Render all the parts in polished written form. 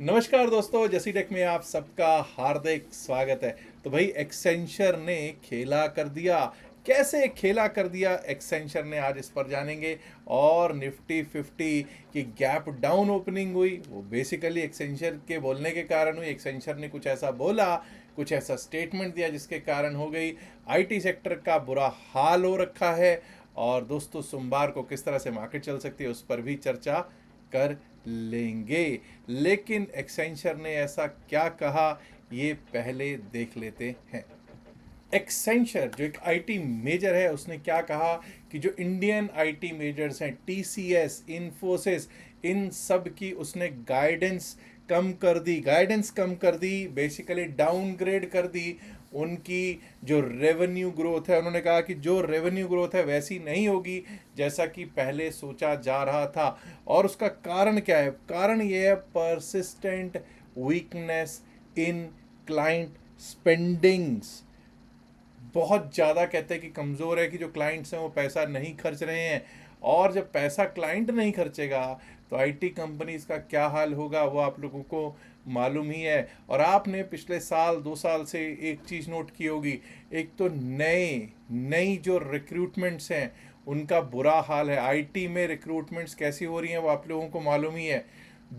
नमस्कार दोस्तों, जैसी टेक में आप सबका हार्दिक स्वागत है। तो भाई एक्सेंचर ने खेला कर दिया। कैसे खेला कर दिया एक्सेंचर ने, आज इस पर जानेंगे। और निफ्टी 50 की गैप डाउन ओपनिंग हुई, वो बेसिकली एक्सेंचर के बोलने के कारण हुई। एक्सेंचर ने कुछ ऐसा बोला, कुछ ऐसा स्टेटमेंट दिया जिसके कारण हो गई। आईटी सेक्टर का बुरा हाल हो रखा है। और दोस्तों, सोमवार को किस तरह से मार्केट चल सकती है उस पर भी चर्चा कर लेंगे। लेकिन एक्सेंचर ने ऐसा क्या कहा, ये पहले देख लेते हैं। एक्सेंचर जो एक आईटी मेजर है, उसने क्या कहा कि जो इंडियन आईटी मेजर्स हैं, टीसीएस, इन्फोसिस, इन सब की उसने गाइडेंस कम कर दी, बेसिकली डाउनग्रेड कर दी। उनकी जो रेवेन्यू ग्रोथ है, उन्होंने कहा कि जो रेवेन्यू ग्रोथ है वैसी नहीं होगी जैसा कि पहले सोचा जा रहा था। और उसका कारण क्या है? कारण ये है persistent weakness in client spendings. बहुत ज़्यादा कहते हैं कि कमज़ोर है, कि जो क्लाइंट्स हैं वो पैसा नहीं खर्च रहे हैं। और जब पैसा क्लाइंट नहीं खर्चेगा तो आईटी कंपनीज का क्या हाल होगा वो आप लोगों को मालूम ही है। और आपने पिछले साल 2 साल से एक चीज़ नोट की होगी, एक तो नई जो रिक्रूटमेंट्स हैं उनका बुरा हाल है। आईटी में रिक्रूटमेंट्स कैसी हो रही हैं वो आप लोगों को मालूम ही है।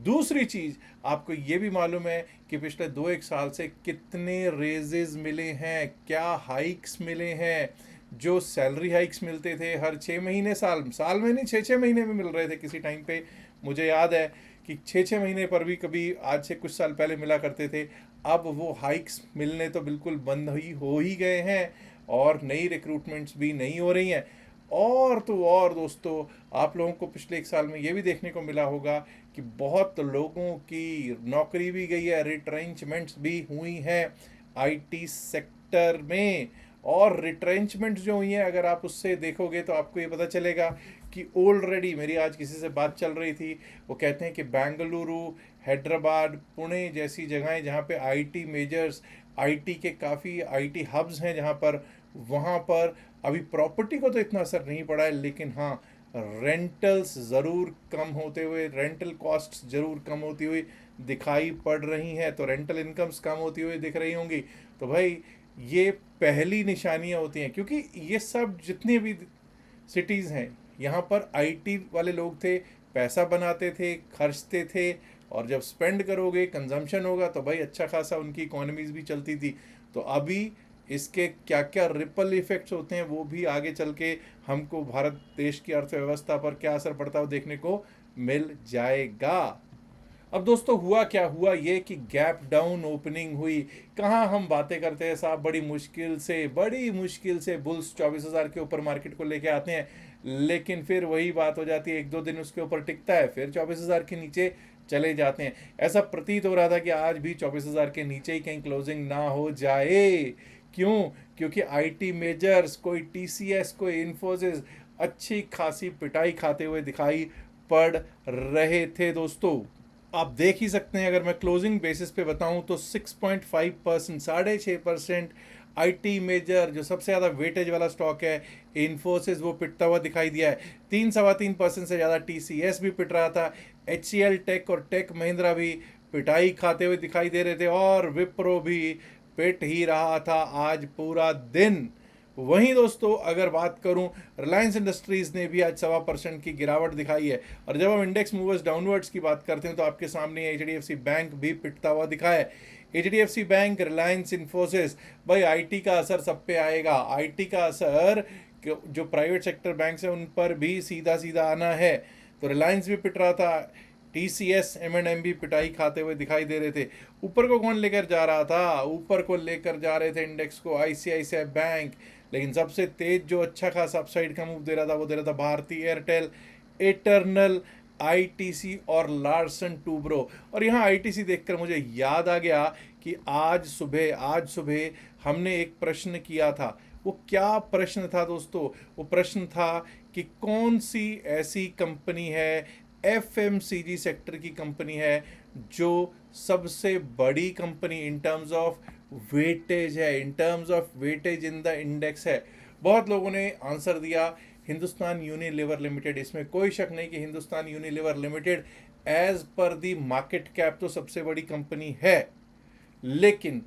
दूसरी चीज़ आपको ये भी मालूम है कि पिछले 2 1 साल से कितने रेजेस मिले हैं, क्या हाइक्स मिले हैं। जो सैलरी हाइक्स मिलते थे हर 6 महीने, साल साल में नहीं, 6 6 महीने में मिल रहे थे किसी टाइम पे। मुझे याद है कि 6 6 महीने पर भी कभी आज से कुछ साल पहले मिला करते थे। अब वो हाइक्स मिलने तो बिल्कुल बंद ही हो ही गए हैं, और नई रिक्रूटमेंट्स भी नहीं हो रही हैं। और तो और दोस्तों, आप लोगों को पिछले 1 साल में ये भी देखने को मिला होगा कि बहुत लोगों की नौकरी भी गई है, रिट्रेंचमेंट्स भी हुई हैं आईटी सेक्टर में। और रिट्रेंचमेंट्स जो हुई हैं, अगर आप उससे देखोगे तो आपको ये पता चलेगा कि ऑलरेडी, मेरी आज किसी से बात चल रही थी, वो कहते हैं कि बेंगलुरु, हैदराबाद, पुणे जैसी जगहें जहाँ पे आईटी मेजर्स, आईटी के काफ़ी आईटी हब्स हैं जहाँ पर, वहाँ पर अभी प्रॉपर्टी को तो इतना असर नहीं पड़ा है, लेकिन हाँ, रेंटल्स ज़रूर कम होते हुए, रेंटल कॉस्ट्स ज़रूर कम होती हुई दिखाई पड़ रही हैं। तो रेंटल इनकम्स कम होती हुई दिख रही होंगी। तो भाई, ये पहली निशानियां होती हैं, क्योंकि ये सब जितनी भी सिटीज़ हैं, यहाँ पर आईटी वाले लोग थे, पैसा बनाते थे, खर्चते थे। और जब स्पेंड करोगे, कंजम्पशन होगा, तो भाई अच्छा खासा उनकी इकोनॉमीज भी चलती थी। तो अभी इसके क्या क्या रिपल इफेक्ट्स होते हैं वो भी आगे चल के हमको भारत देश की अर्थव्यवस्था पर क्या असर पड़ता है वो देखने को मिल जाएगा। अब दोस्तों, हुआ क्या? हुआ ये कि गैप डाउन ओपनिंग हुई। कहाँ हम बातें करते हैं साहब, बड़ी मुश्किल से बुल्स 24,000 के ऊपर मार्केट को लेके आते हैं। लेकिन फिर वही बात हो जाती है, 1 2 दिन उसके ऊपर टिकता है, फिर 24,000 के नीचे चले जाते हैं। ऐसा प्रतीत हो रहा था कि आज भी 24,000 के नीचे ही कहीं क्लोजिंग ना हो जाए। क्यों? क्योंकि आईटी मेजर्स, कोई टीसीएस, कोई इन्फोसिस अच्छी खासी पिटाई खाते हुए दिखाई पड़ रहे थे दोस्तों। आप देख ही सकते हैं, अगर मैं क्लोजिंग बेसिस पे बताऊं तो 6.5%, 6.5% आईटी मेजर जो सबसे ज़्यादा वेटेज वाला स्टॉक है, इन्फोसिस, वो पिटता हुआ दिखाई दिया है। 3 सवा 3% से ज़्यादा टीसीएस भी पिट रहा था। एचसीएल टेक और टेक महिंद्रा भी पिटाई खाते हुए दिखाई दे रहे थे, और विप्रो भी पिट ही रहा था आज पूरा दिन। वहीं दोस्तों, अगर बात करूं, रिलायंस इंडस्ट्रीज़ ने भी आज 1.25% की गिरावट दिखाई है। और जब हम इंडेक्स मूवर्स डाउनवर्ड्स की बात करते हैं तो आपके सामने एचडीएफसी बैंक भी पिटता हुआ दिखा है। एचडीएफसी बैंक, रिलायंस, इन्फोसिस, भाई आईटी का असर सब पे आएगा। आईटी का असर जो प्राइवेट सेक्टर बैंक है उन पर भी सीधा सीधा आना है। तो रिलायंस भी पिट रहा था, टीसीएस, एम&एम भी पिटाई खाते हुए दिखाई दे रहे थे। ऊपर को कौन लेकर जा रहा था? ऊपर को लेकर जा रहे थे इंडेक्स को आईसीआईसीआई बैंक। लेकिन सबसे तेज जो अच्छा खासा अपसाइड का मूव दे रहा था वो दे रहा था भारती एयरटेल, एटर्नल, आईटीसी और लार्सन टूब्रो। और यहाँ आईटीसी देखकर मुझे याद आ गया कि आज सुबह हमने एक प्रश्न किया था। वो क्या प्रश्न था दोस्तों? वो प्रश्न था कि कौन सी ऐसी कंपनी है, एफएमसीजी सेक्टर की कंपनी है, जो सबसे बड़ी company in terms of weightage है, in terms of weightage in the index है। बहुत लोगों ने आंसर दिया हिंदुस्तान यूनिलीवर लिमिटेड। इसमें कोई शक नहीं कि Hindustan Unilever limited as per दी मार्केट कैप तो सबसे बड़ी कंपनी है, लेकिन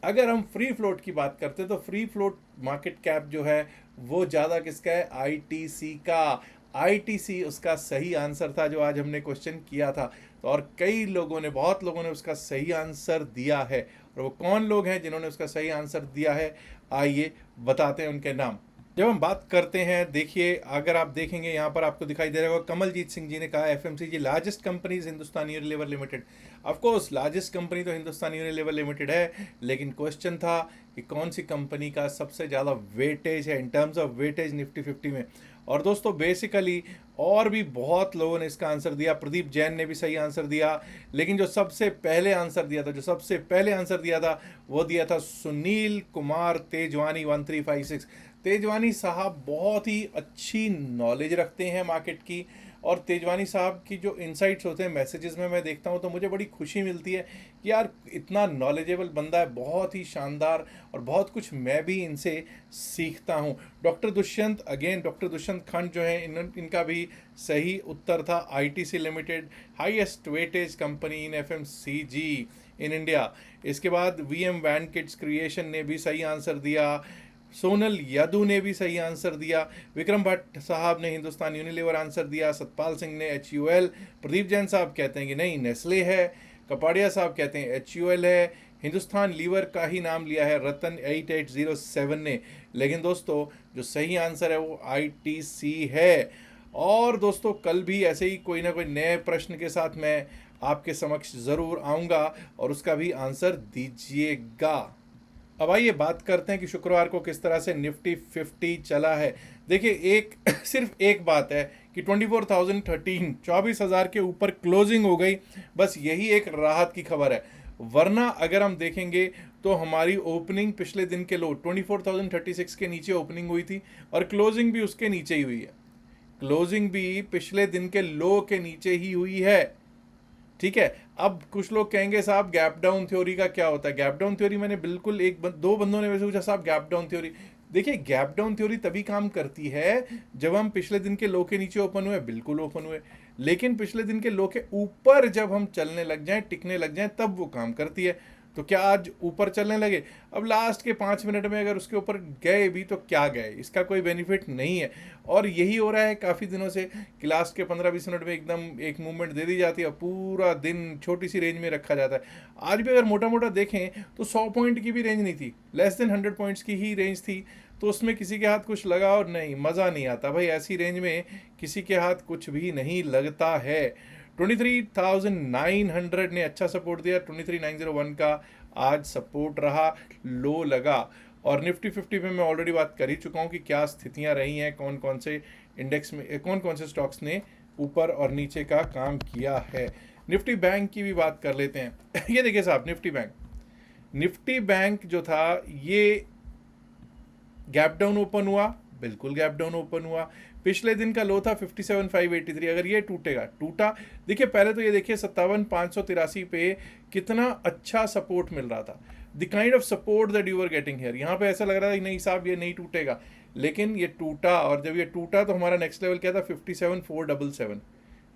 अगर हम फ्री फ्लोट की बात करते हैं तो फ्री फ्लोट मार्केट कैप जो है वो ज़्यादा किसका है, आईटीसी का। आईटीसी उसका सही आंसर था जो आज हमने क्वेश्चन किया था। तो और कई लोगों ने, बहुत लोगों ने उसका सही आंसर दिया है। और वो कौन लोग हैं जिन्होंने उसका सही आंसर दिया है, आइए बताते हैं उनके नाम। जब हम बात करते हैं, देखिए अगर आप देखेंगे यहाँ पर आपको दिखाई दे रहा होगा, कमलजीत सिंह जी ने कहा FMCG largest company is Hindustan Unilever limited. Of course largest company तो हिंदुस्तान यूनिलीवर लिमिटेड है, लेकिन क्वेश्चन था कि कौन सी कंपनी का सबसे ज़्यादा वेटेज है in terms of weightage Nifty 50 में। और दोस्तों बेसिकली और भी बहुत लोगों ने इसका आंसर दिया, प्रदीप जैन ने भी सही आंसर दिया, लेकिन जो सबसे पहले आंसर दिया था वो दिया था सुनील कुमार तेजवानी 1356। तेजवानी साहब बहुत ही अच्छी नॉलेज रखते हैं मार्केट की, और तेजवानी साहब की जो इनसाइट्स होते हैं मैसेजेस में मैं देखता हूँ तो मुझे बड़ी खुशी मिलती है कि यार इतना नॉलेजेबल बंदा है, बहुत ही शानदार, और बहुत कुछ मैं भी इनसे सीखता हूँ। डॉक्टर दुष्यंत खंड जो है इनका भी सही उत्तर था ITC limited, highest weightage company in FMCG in India. इसके बाद वीएम वैन किड्स क्रिएशन ने भी सही आंसर दिया, सोनल यादव ने भी सही आंसर दिया, विक्रम भट्ट साहब ने हिंदुस्तान यूनिलीवर आंसर दिया, सतपाल सिंह ने HUL, प्रदीप जैन साहब कहते हैं कि नहीं नेस्ले है, कपाड़िया साहब कहते हैं HUL है, हिंदुस्तान लीवर का ही नाम लिया है रतन 8807 ने। लेकिन दोस्तों जो सही आंसर है वो ITC है। और दोस्तों कल भी ऐसे ही कोई ना कोई नए प्रश्न के साथ मैं आपके समक्ष ज़रूर आऊँगा और उसका भी आंसर दीजिएगा। अब आइए बात करते हैं कि शुक्रवार को किस तरह से निफ्टी 50 चला है। देखिए सिर्फ एक बात है कि 24,013 24,000 के ऊपर क्लोजिंग हो गई, बस यही एक राहत की खबर है। वरना अगर हम देखेंगे तो हमारी ओपनिंग पिछले दिन के लो 24,036 के नीचे ओपनिंग हुई थी और क्लोजिंग भी उसके नीचे ही हुई है। क्लोजिंग भी पिछले दिन के लो के नीचे ही हुई है, ठीक है। अब कुछ लोग कहेंगे साहब गैप डाउन थ्योरी का क्या होता है। गैप डाउन थ्योरी मैंने बिल्कुल दो बंदों ने वैसे पूछा साहब गैप डाउन थ्योरी। देखिए गैप डाउन थ्योरी तभी काम करती है जब हम पिछले दिन के लो के नीचे ओपन हुए, बिल्कुल ओपन हुए, लेकिन पिछले दिन के लो के ऊपर जब हम चलने लग जाएं, टिकने लग जाएं, तब वो काम करती है। तो क्या आज ऊपर चलने लगे? अब लास्ट के 5 मिनट में अगर उसके ऊपर गए भी तो क्या गए, इसका कोई बेनिफिट नहीं है। और यही हो रहा है काफ़ी दिनों से कि लास्ट के 15-20 मिनट में एकदम एक मूवमेंट दे दी जाती है, पूरा दिन छोटी सी रेंज में रखा जाता है। आज भी अगर मोटा मोटा देखें तो 100 पॉइंट की भी रेंज नहीं थी, लेस देन 100 पॉइंट्स की ही रेंज थी। तो उसमें किसी के हाथ कुछ लगा और नहीं, मज़ा नहीं आता भाई, ऐसी रेंज में किसी के हाथ कुछ भी नहीं लगता है। 23,900 ने अच्छा सपोर्ट दिया, 23,901 का आज सपोर्ट रहा, लो लगा। और निफ्टी 50 पे मैं ऑलरेडी बात कर ही चुका हूँ कि क्या स्थितियाँ रही हैं, कौन कौन से इंडेक्स में कौन कौन से स्टॉक्स ने ऊपर और नीचे का काम किया है। निफ्टी बैंक की भी बात कर लेते हैं। ये देखिए साहब निफ्टी बैंक जो था ये गैप डाउन ओपन हुआ, बिल्कुल गैप डाउन ओपन हुआ। पिछले दिन का लो था 57,583, अगर ये टूटा। देखिए पहले तो ये देखिए 57,583 पे कितना अच्छा सपोर्ट मिल रहा था। The kind of support that you are getting here, यहाँ पे ऐसा लग रहा था कि नहीं साहब ये नहीं टूटेगा, लेकिन ये टूटा। और जब ये टूटा तो हमारा नेक्स्ट लेवल क्या था, 57,477।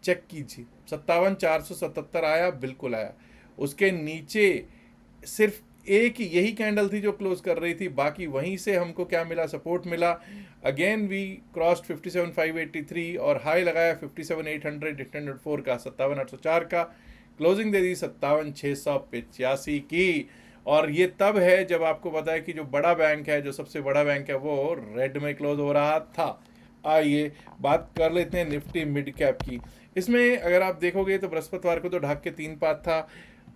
चेक कीजिए, 57,477 आया, बिल्कुल आया। उसके नीचे सिर्फ एक ही यही कैंडल थी जो क्लोज कर रही थी, बाकी वहीं से हमको क्या मिला, सपोर्ट मिला। अगेन वी क्रॉस्ड 57,583 और हाई लगाया 57,800 804 का, 57,804 का। क्लोजिंग दे दी 57,685 की। और ये तब है जब आपको पता है कि जो बड़ा बैंक है, जो सबसे बड़ा बैंक है, वो रेड में क्लोज हो रहा था। आइए बात कर लेते हैं निफ्टी मिड कैप की। इसमें अगर आप देखोगे तो बृहस्पतिवार को तो ढाक के 3 पात था,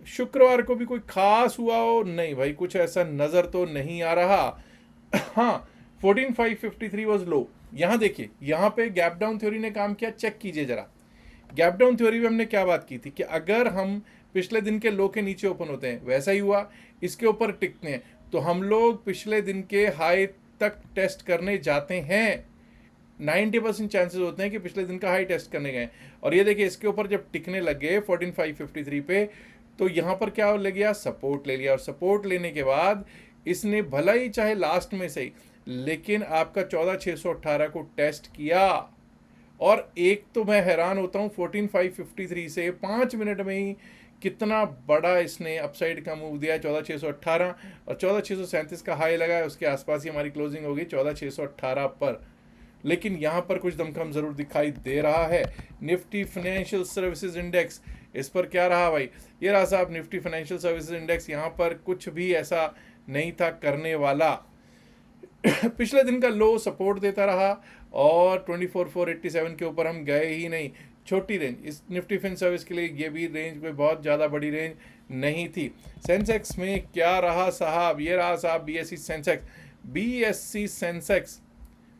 शुक्रवार को भी कोई खास हुआ हो नहीं भाई, कुछ ऐसा नज़र तो नहीं आ रहा। हाँ 14,553 वॉज लो। यहाँ देखिए, यहाँ पे गैप डाउन थ्योरी ने काम किया, चेक कीजिए जरा। गैप डाउन थ्योरी में हमने क्या बात की थी कि अगर हम पिछले दिन के लो के नीचे ओपन होते हैं, वैसा ही हुआ, इसके ऊपर टिकते हैं तो हम लोग पिछले दिन के हाई तक टेस्ट करने जाते हैं। 90% चांसेस होते हैं कि पिछले दिन का हाई टेस्ट करने गए। और ये देखिए इसके ऊपर जब टिकने लगे 14,553 पे, तो यहाँ पर क्या ले गया, सपोर्ट ले लिया। और सपोर्ट लेने के बाद इसने भला ही चाहे लास्ट में से ही, लेकिन आपका 14,618 को टेस्ट किया और एक तो मैं हैरान होता हूँ 14,553 से 5 मिनट में ही कितना बड़ा इसने अपसाइड का मूव दिया है। 14,618 और 14,637 का हाई लगा है, उसके आसपास ही हमारी क्लोजिंग होगी 14,618 पर। लेकिन यहाँ पर कुछ दमखम ज़रूर दिखाई दे रहा है। निफ्टी फाइनेंशियल सर्विसेज इंडेक्स, इस पर क्या रहा भाई? ये रहा साहब निफ्टी फाइनेंशियल सर्विसेज इंडेक्स। यहाँ पर कुछ भी ऐसा नहीं था करने वाला। पिछले दिन का लो सपोर्ट देता रहा और 24,487 के ऊपर हम गए ही नहीं। छोटी रेंज इस निफ्टी फिन सर्विस के लिए, ये भी रेंज कोई बहुत ज़्यादा बड़ी रेंज नहीं थी। सेंसेक्स में क्या रहा साहब? ये रहा साहब बीएससी सेंसेक्स। बीएससी सेंसेक्स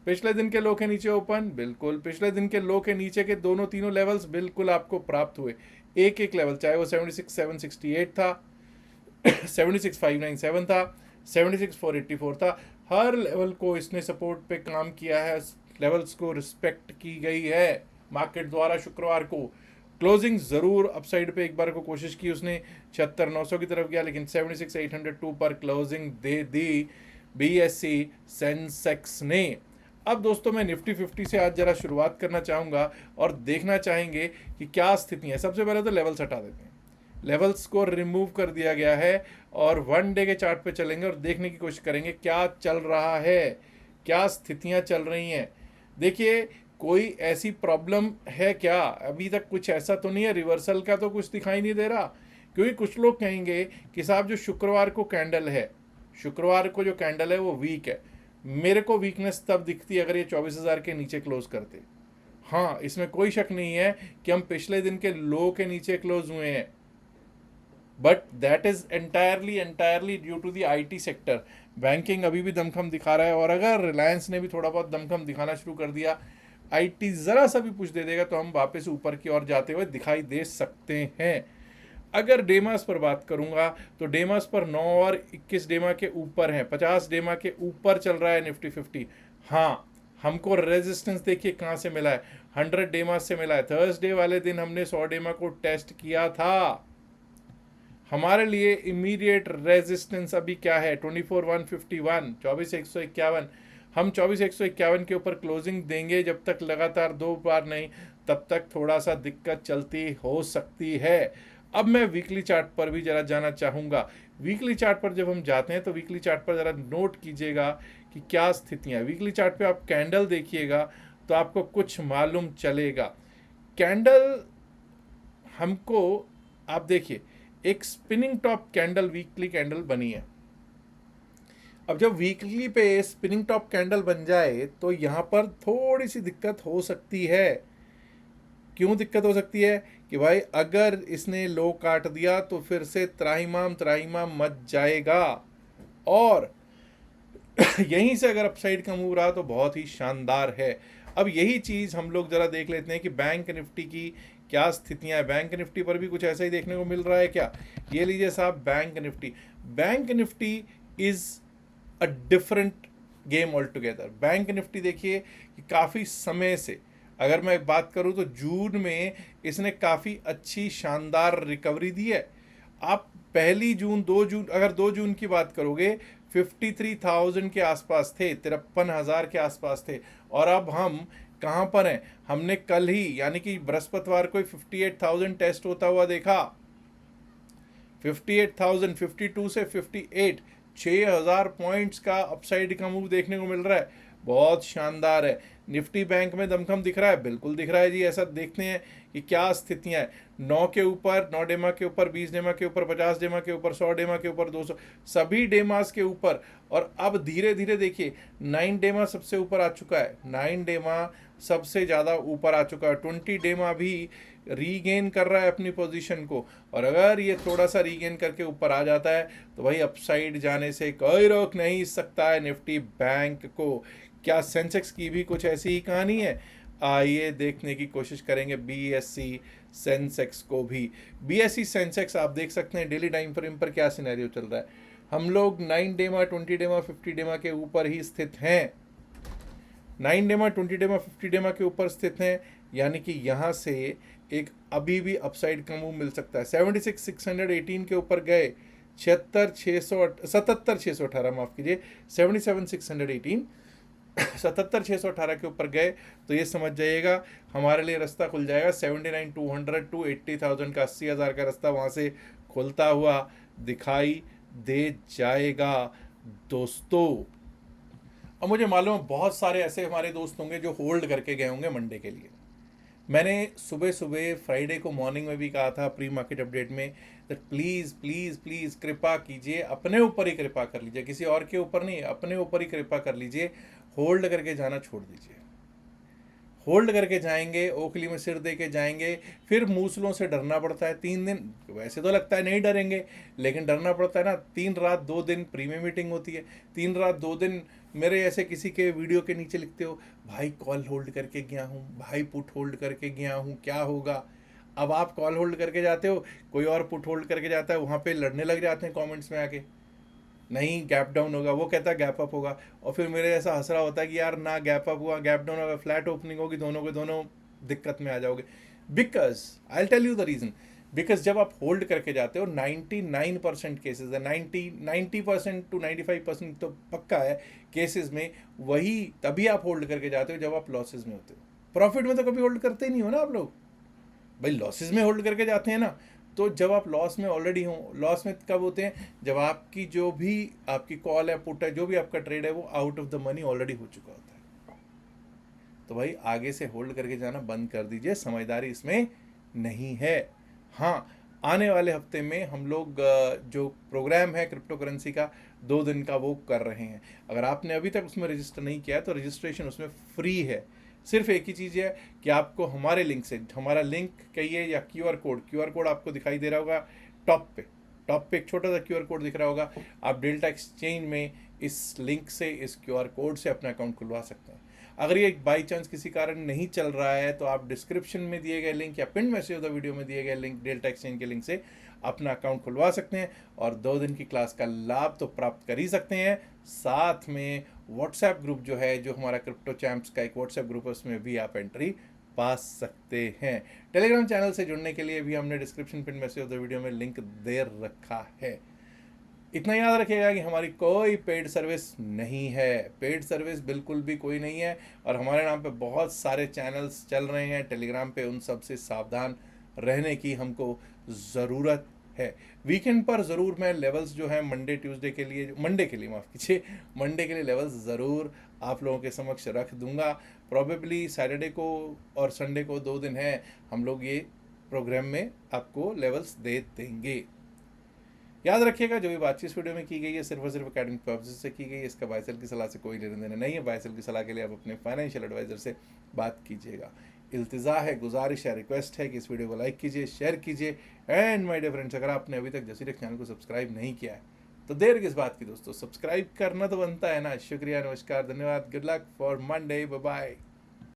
पिछले दिन के लो के नीचे ओपन, बिल्कुल पिछले दिन के लो के नीचे के दोनों तीनों लेवल्स बिल्कुल आपको प्राप्त हुए। एक एक लेवल, चाहे वो 76,768 था, 76,597 था, 76,484 था, हर लेवल को इसने सपोर्ट पे काम किया है। लेवल्स को रिस्पेक्ट की गई है मार्केट द्वारा। शुक्रवार को क्लोजिंग ज़रूर अपसाइड पे एक बार को कोशिश की उसने, 76,900 की तरफ गया, लेकिन 76,802 पर क्लोजिंग दे दी बीएससी सेंसेक्स ने। अब दोस्तों मैं निफ्टी 50 से आज जरा शुरुआत करना चाहूँगा और देखना चाहेंगे कि क्या स्थिति है। सबसे पहले तो लेवल्स हटा देते हैं। लेवल्स को रिमूव कर दिया गया है और 1 डे के चार्ट पे चलेंगे और देखने की कोशिश करेंगे क्या चल रहा है, क्या स्थितियां चल रही हैं। देखिए कोई ऐसी प्रॉब्लम है क्या? अभी तक कुछ ऐसा तो नहीं है, रिवर्सल का तो कुछ दिखाई नहीं दे रहा। क्योंकि कुछ लोग कहेंगे कि साहब जो शुक्रवार को कैंडल है, शुक्रवार को जो कैंडल है वो वीक है। मेरे को वीकनेस तब दिखती है अगर ये 24,000 के नीचे क्लोज करते। हाँ, इसमें कोई शक नहीं है कि हम पिछले दिन के लो के नीचे क्लोज हुए हैं, but that is entirely due to the IT sector. Banking अभी भी दमखम दिखा रहा है और अगर रिलायंस ने भी थोड़ा बहुत दमखम दिखाना शुरू कर दिया, आईटी ज़रा सा भी पुश दे देगा तो हम वापस ऊपर की ओर जाते हुए दिखाई दे सकते हैं। अगर डेमास पर बात करूंगा तो डेमास पर 9 और 21 डेमा के ऊपर है, 50 डेमा के ऊपर चल रहा है निफ्टी 50। हाँ, हमको रेजिस्टेंस देखिए कहाँ से मिला है, 100 डेमास से मिला है। थर्सडे वाले दिन हमने 100 डेमा को टेस्ट किया था। हमारे लिए इमीडिएट रेजिस्टेंस अभी क्या है? 24,151, 24,151। हम 24,151 के ऊपर क्लोजिंग देंगे जब तक लगातार 2 बार नहीं, तब तक थोड़ा सा दिक्कत चलती हो सकती है। अब मैं वीकली चार्ट पर भी जरा जाना चाहूँगा। वीकली चार्ट पर जब हम जाते हैं तो वीकली चार्ट पर ज़रा नोट कीजिएगा कि क्या स्थितियाँ। वीकली चार्ट पे आप कैंडल देखिएगा तो आपको कुछ मालूम चलेगा। कैंडल हमको, आप देखिए, एक spinning top candle weekly candle बनी है। अब जब वीकली पे स्पिनिंग टॉप कैंडल बन जाए तो यहाँ पर थोड़ी सी दिक्कत हो सकती है। क्यों दिक्कत हो सकती है? कि भाई अगर इसने लो काट दिया तो फिर से त्राहिमाम मच जाएगा और यहीं से अगर अपसाइड का मूव रहा तो बहुत ही शानदार है। अब यही चीज़ हम लोग ज़रा देख लेते हैं कि बैंक निफ्टी की क्या स्थितियां हैं। बैंक निफ्टी पर भी कुछ ऐसा ही देखने को मिल रहा है क्या? ये लीजिए साहब bank Nifty. Bank Nifty is a different game all together. Bank Nifty देखिए कि काफ़ी समय से, अगर मैं बात करूं तो जून में इसने काफ़ी अच्छी शानदार रिकवरी दी है। आप 1 जून 2 जून, अगर 2 जून की बात करोगे 53,000 के आसपास थे, 53,000 के आसपास थे। और अब हम कहाँ पर हैं? हमने कल ही यानी कि बृहस्पतिवार को 58,000 टेस्ट होता हुआ देखा। 58,000, 52 से 58, 6,000 पॉइंट्स का अपसाइड का मूव देखने को मिल रहा है। बहुत शानदार है। निफ्टी बैंक में दमखम दिख रहा है, बिल्कुल दिख रहा है जी। ऐसा देखते हैं कि क्या स्थितियां हैं। 9 के ऊपर, 9 डेमा के ऊपर, 20 डेमा के ऊपर, 50 डेमा के ऊपर, 100 डेमा के ऊपर, 200, सभी डेमास के ऊपर। और अब धीरे धीरे देखिए 9 डेमा सबसे ऊपर आ चुका है। 9 डेमा सबसे ज़्यादा ऊपर आ चुका है। 20 डेमा भी रीगेन कर रहा है अपनी पोजीशन को। और अगर ये थोड़ा सा रीगेन करके ऊपर आ जाता है तो भाई अपसाइड जाने से कोई रोक नहीं सकता है निफ्टी बैंक को। क्या सेंसेक्स की भी कुछ ऐसी ही कहानी है? आइए देखने की कोशिश करेंगे बीएससी सेंसेक्स को भी। बीएससी सेंसेक्स आप देख सकते हैं डेली टाइम फ्रेम पर क्या सिनेरियो चल रहा है। हम लोग 9 डेमा, 20 डेमा, 50 डेमा के ऊपर ही स्थित हैं। 9 डेमा, 20 डेमा, 50 डेमा के ऊपर स्थित हैं, यानी कि यहाँ से एक अभी भी अपसाइड का मूव मिल सकता है। 76,618 के ऊपर गए, 77,618 माफ़ कीजिए, 77,618। 77,618 के ऊपर गए तो ये समझ जाइएगा हमारे लिए रास्ता खुल जाएगा 79,200 टू 80,000 का 80,000 का रास्ता वहाँ से खुलता हुआ दिखाई दे जाएगा दोस्तों। अब मुझे मालूम है बहुत सारे ऐसे हमारे दोस्त होंगे जो होल्ड करके गए होंगे मंडे के लिए। मैंने सुबह सुबह फ्राइडे को मॉर्निंग में भी कहा था प्री मार्केट अपडेट में दैट प्लीज़ प्लीज़ प्लीज़ कृपा कीजिए, अपने ऊपर ही कृपा कर लीजिए, किसी और के ऊपर नहीं, अपने ऊपर ही कृपा कर लीजिए। होल्ड करके जाना छोड़ दीजिए। होल्ड करके जाएंगे, ओखली में सिर दे के जाएंगे, फिर मूसलों से डरना पड़ता है 3 दिन। वैसे तो लगता है नहीं डरेंगे, लेकिन डरना पड़ता है ना। 3 रात 2 दिन प्रीमियम मीटिंग होती है, 3 रात 2 दिन मेरे ऐसे किसी के वीडियो के नीचे लिखते हो भाई कॉल होल्ड करके गया हूँ, भाई पुट होल्ड करके गया हूँ, क्या होगा। अब आप कॉल होल्ड करके जाते हो, कोई और पुट होल्ड करके जाता है, वहाँ पे लड़ने लग जाते हैं कमेंट्स में आके, नहीं गैप डाउन होगा, वो कहता है गैप अप होगा। और फिर मेरे ऐसा हंस रहा होता है कि यार ना गैप अप हुआ गैप डाउन होगा, फ्लैट ओपनिंग होगी, दोनों के दोनों दिक्कत में आ जाओगे। Because I tell you the reason, because जब आप होल्ड करके जाते हो 99% केसेज है, 90% टू 95% तो पक्का है केसेस में, वही तभी आप होल्ड करके जाते हो जब आप लॉसेज में होते हो। प्रॉफिट में तो कभी होल्ड करते ही नहीं हो ना आप लोग, भाई लॉसेज में होल्ड करके जाते हैं ना। तो जब आप लॉस में ऑलरेडी हो, लॉस में कब होते हैं, जब आपकी जो भी आपकी कॉल है पुट है, जो भी आपका ट्रेड है वो out of the money already हो चुका होता है। तो भाई आगे से होल्ड करके जाना बंद कर दीजिए, समझदारी इसमें नहीं है। हाँ, आने वाले हफ्ते में हम लोग जो प्रोग्राम है क्रिप्टो करेंसी का 2 दिन का वो कर रहे हैं। अगर आपने अभी तक उसमें रजिस्टर नहीं किया है तो रजिस्ट्रेशन उसमें फ्री है। सिर्फ एक ही चीज़ है कि आपको हमारे लिंक से, हमारा लिंक कहिए या क्यूआर कोड आपको दिखाई दे रहा होगा टॉप पे एक छोटा सा क्यूआर कोड दिख रहा होगा। आप डेल्टा एक्सचेंज में इस लिंक से, इस क्यूआर कोड से अपना अकाउंट खुलवा सकते हैं। अगर ये बाई चांस किसी कारण नहीं चल रहा है तो आप डिस्क्रिप्शन में दिए गए लिंक या pin message of the video में दिए गए लिंक, डेल्टा एक्सचेंज के लिंक से अपना अकाउंट खुलवा सकते हैं और 2 दिन की क्लास का लाभ तो प्राप्त कर ही सकते हैं। साथ में व्हाट्सएप ग्रुप जो है, जो हमारा क्रिप्टो चैम्प्स का एक व्हाट्सएप ग्रुप है, उसमें भी आप एंट्री पा सकते हैं। टेलीग्राम चैनल से जुड़ने के लिए भी हमने description pin message of the video में लिंक दे रखा है। इतना याद रखिएगा कि हमारी कोई पेड सर्विस नहीं है, पेड सर्विस बिल्कुल भी कोई नहीं है। और हमारे नाम पे बहुत सारे चैनल्स चल रहे हैं टेलीग्राम पे, उन सब से सावधान रहने की हमको ज़रूरत है। वीकेंड पर ज़रूर मैं लेवल्स जो है मंडे के लिए लेवल्स ज़रूर आप लोगों के समक्ष रख दूंगा। प्रॉबेबली सैटरडे को और संडे को 2 दिन है, हम लोग ये प्रोग्राम में आपको लेवल्स दे देंगे। याद रखिएगा जो भी बातचीत इस वीडियो में की गई है सिर्फ और सिर्फ एकेडमिक पर्पसेस से की गई है, इसका बाय सेल की सलाह से कोई लेना देना नहीं है। बाय सेल की सलाह के लिए आप अपने फाइनेंशियल एडवाइजर से बात कीजिएगा। इल्तिजा है, गुजारिश है, रिक्वेस्ट है कि इस वीडियो को लाइक कीजिए, शेयर कीजिए। एंड माय डियर फ्रेंड्स, अगर आपने अभी तक जसीरेक चैनल को सब्सक्राइब नहीं किया है तो देर किस बात की दोस्तों, सब्सक्राइब करना तो बनता है ना। शुक्रिया, नमस्कार, धन्यवाद, good luck for Monday, bye bye.